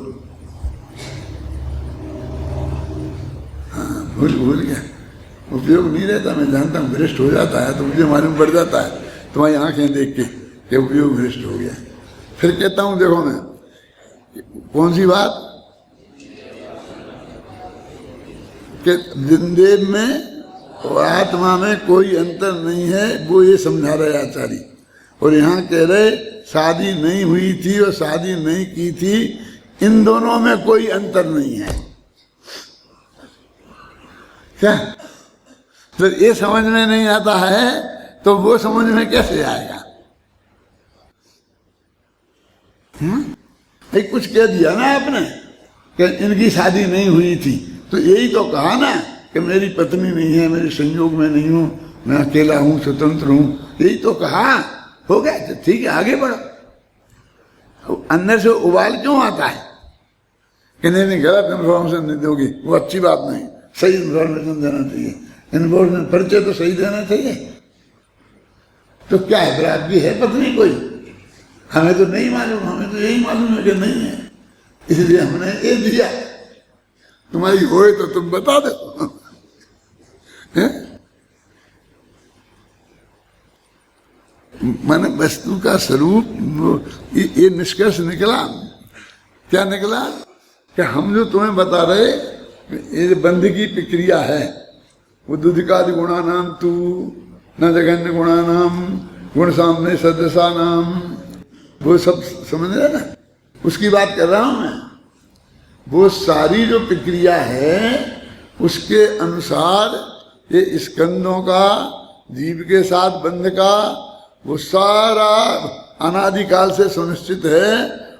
हाँ, भूल गया, उपयोग नहीं रहता, मैं जानता हूँ, भ्रष्ट हो जाता है तो मुझे मालूम पड़ जाता है तुम्हारी आंखें देख के कि उपयोग भ्रष्ट हो गया। फिर कहता हूँ देखो मैं, कौन सी बात कि जिंदेव में और आत्मा में कोई अंतर नहीं है, वो ये समझा रहे आचार्य। और यहाँ कह रहे शादी नहीं हुई थी और शादी नहीं की थी, इन दोनों में कोई अंतर नहीं है। क्या तो ये समझ में नहीं आता है तो वो समझ में कैसे आएगा? कुछ कह दिया ना आपने कि इनकी शादी नहीं हुई थी, तो यही तो कहा ना कि मेरी पत्नी नहीं है, मेरे संयोग में नहीं हूं, मैं अकेला हूं, स्वतंत्र हूं, यही तो कहा। हो गया तो ठीक है, आगे बढ़ो। अंदर से उबाल क्यों आता है कि नहीं गलत इन्फॉर्मेशन नहीं दोगी, वो अच्छी बात नहीं, सही इन्फॉर्मेशन देना चाहिए, इन्फॉर्मेशन परिचय तो सही देना चाहिए। तो क्या है, फिर आपकी है पत्नी कोई? हमें तो नहीं मालूम, हमें तो यही मालूम है कि नहीं है, इसलिए हमने ये दिया। तुम्हारी होए तो तुम बता दो। माने वस्तु का स्वरूप ये निष्कर्ष निकला। क्या निकला कि हम जो तुम्हें बता रहे ये बंध की प्रक्रिया है, वो दुधिकादि गुणा नाम तू न जघन्य गुणा नाम गुण सामने सदसा नाम, वो सब समझ रहे ना, उसकी बात कर रहा हूं मैं। वो सारी जो प्रक्रिया है उसके अनुसार ये स्कंदों का, जीव के साथ बंध का, वो सारा अनादिकाल से सुनिश्चित है,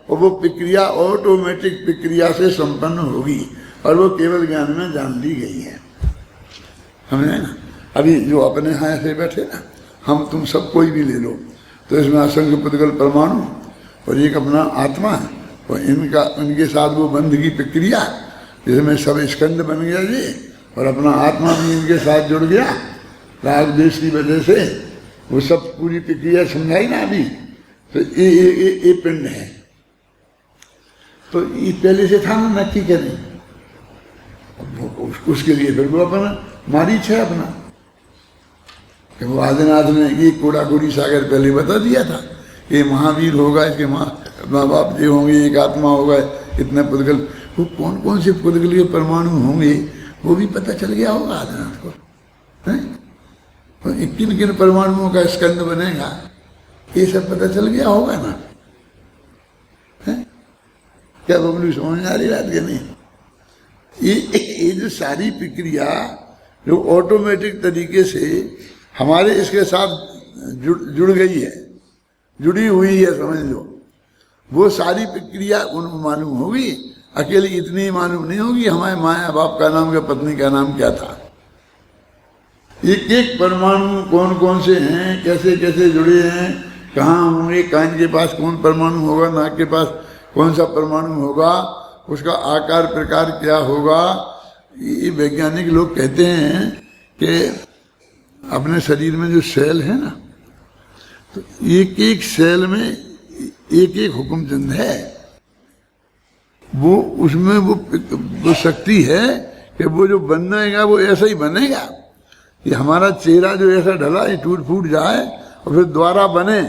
और वो प्रक्रिया ऑटोमेटिक प्रक्रिया से संपन्न होगी, और वो केवल ज्ञान में जान ली गई है। समझे ना? अभी जो अपने यहाँ ऐसे बैठे ना, हम तुम सब कोई भी ले लो, तो इसमें असंख्य पुद्गल परमाणु और एक अपना आत्मा है, और इनके साथ वो बंध की प्रक्रिया, जिसमें सब स्कंद बन गया जी, और अपना आत्मा भी इनके साथ जुड़ गया राग देश की वजह से, वो सब पूरी प्रक्रिया समझाई ना अभी। तो ये पिंड है, तो ये पहले से था ना, नक्की करें उसके लिए फिर वो अपना मारीच है अपना, कि वो आदिनाथ ने ये कोड़ा कोड़ी सागर पहले बता दिया था, ये महावीर होगा, इसके माँ बाप जो होंगे, एक आत्मा होगा, इतने पुद्गल, वो कौन कौन से पुद्गलीय परमाणु होंगे वो भी पता चल गया होगा आदिनाथ को। तो किन किन परमाणुओं का स्कंद बनेगा ये सब पता चल गया होगा ना? है? क्या बबलू समझ आ रही बात के नहीं? ये जो सारी प्रक्रिया जो ऑटोमेटिक तरीके से हमारे इसके साथ जुड़ गई है, जुड़ी हुई है, समझ लो, वो सारी प्रक्रिया उनको मालूम होगी। अकेले इतनी ही मालूम नहीं होगी हमारे माया बाप का नाम, क्या पत्नी का नाम क्या था। एक एक परमाणु कौन कौन से हैं, कैसे कैसे जुड़े हैं, कहाँ होंगे, कान के पास कौन परमाणु होगा, नाक के पास कौन सा परमाणु होगा, उसका आकार प्रकार क्या होगा। ये वैज्ञानिक लोग कहते हैं कि अपने शरीर में जो सेल है ना, तो एक एक सेल में एक एक हुक्मचंद है। वो उसमें वो शक्ति है कि वो जो बनेगा वो ऐसा ही बनेगा। ये हमारा चेहरा जो ऐसा ढला है टूट फूट जाए और फिर दोबारा बने,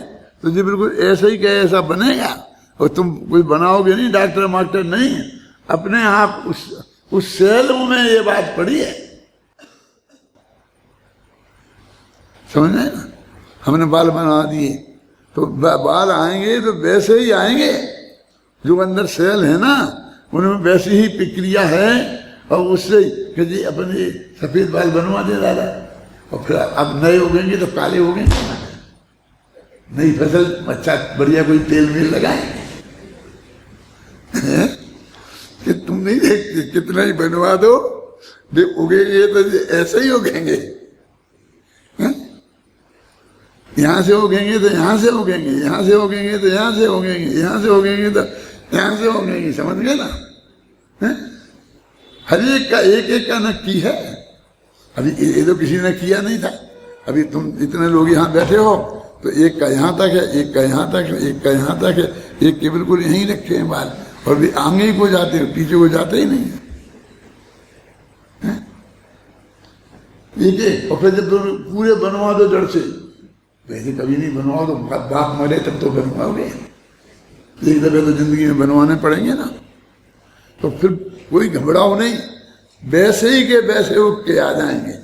तो जी बिल्कुल ऐसा ही क्या ऐसा बनेगा। और तुम कोई बनाओगे नहीं, डॉक्टर मास्टर नहीं, अपने आप उस सेल में ये बात पड़ी है। समझ में ना, हमने बाल बना दिए तो बाल आएंगे तो वैसे ही आएंगे। जो अंदर सेल है ना उनमें वैसी ही प्रक्रिया है, और उससे कि जी अपने सफेद बाल बनवा दे दादा, और फिर अब नए उगेंगे तो काले उगेंगे ना। नई फसल अच्छा बढ़िया कोई तेल मिल लगाएंगे कि तुम नहीं देखते कितना ही बनवा दो, उगेंगे तो ऐसे ही उगेंगे। यहाँ से उगेंगे तो यहाँ से उगेंगे, यहाँ से उगेंगे तो यहाँ से उगेंगे, यहाँ से उगेंगे तो यहाँ से उगेंगे। समझ गए ना? हर एक का एक एक का नक्की है। अभी ये तो किसी ने किया नहीं था। अभी तुम इतने लोग यहाँ बैठे हो तो एक का यहाँ तक है, एक का यहाँ तक है, एक का यहाँ तक है, एक के बिल्कुल यहीं रखे हैं बाल, और भी आगे ही को जाते हैं, पीछे को जाते ही नहीं है। एक और फिर जब तुम पूरे बनवा दो जड़ से, वैसे कभी नहीं बनवाओ तो बाप मरे तब तो बनवाओगे। एक दफे तो जिंदगी में बनवाने पड़ेंगे ना। तो फिर कोई घबराओ नहीं, वैसे ही के वैसे उठ के आ जाएंगे।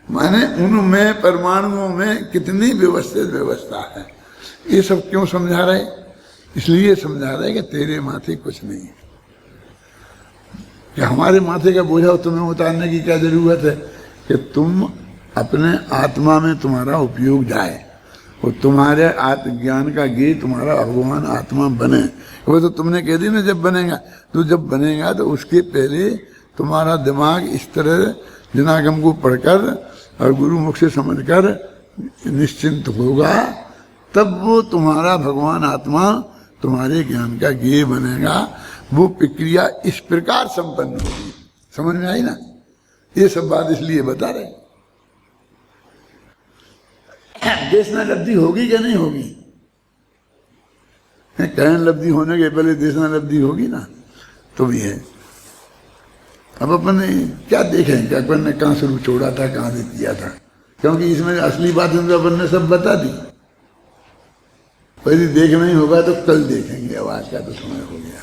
माने उनमें परमाणुओं में कितनी व्यवस्थित व्यवस्था है। ये सब क्यों समझा रहे? इसलिए समझा रहे कि तेरे माथे कुछ नहीं है, कि हमारे माथे का बोझा तुम्हें उतारने की क्या जरूरत है कि तुम अपने आत्मा में तुम्हारा उपयोग जाए और तुम्हारे आत्मज्ञान का गे तुम्हारा भगवान आत्मा बने। वो तो तुमने कह दी ना जब बनेगा, तो जब बनेगा तो उसके पहले तुम्हारा दिमाग इस तरह जनागम को पढ़कर और गुरु मुख से समझकर निश्चिंत होगा, तब वो तुम्हारा भगवान आत्मा तुम्हारे ज्ञान का गे बनेगा। वो प्रक्रिया इस प्रकार संपन्न होगी। समझ में आई ना? ये सब बात इसलिए बता रहे। देशना लब्धि होगी क्या नहीं होगी? कहन लब्धि होने के पहले देशना लब्धि होगी ना, तो भी है। अब अपन ने क्या देखें कि अपन ने कहाँ से छोड़ा था, कहाँ से किया था, क्योंकि इसमें असली बात तो अपन ने सब बता दी। यदि देखना ही होगा तो कल देखेंगे, अब आज का तो समय हो गया।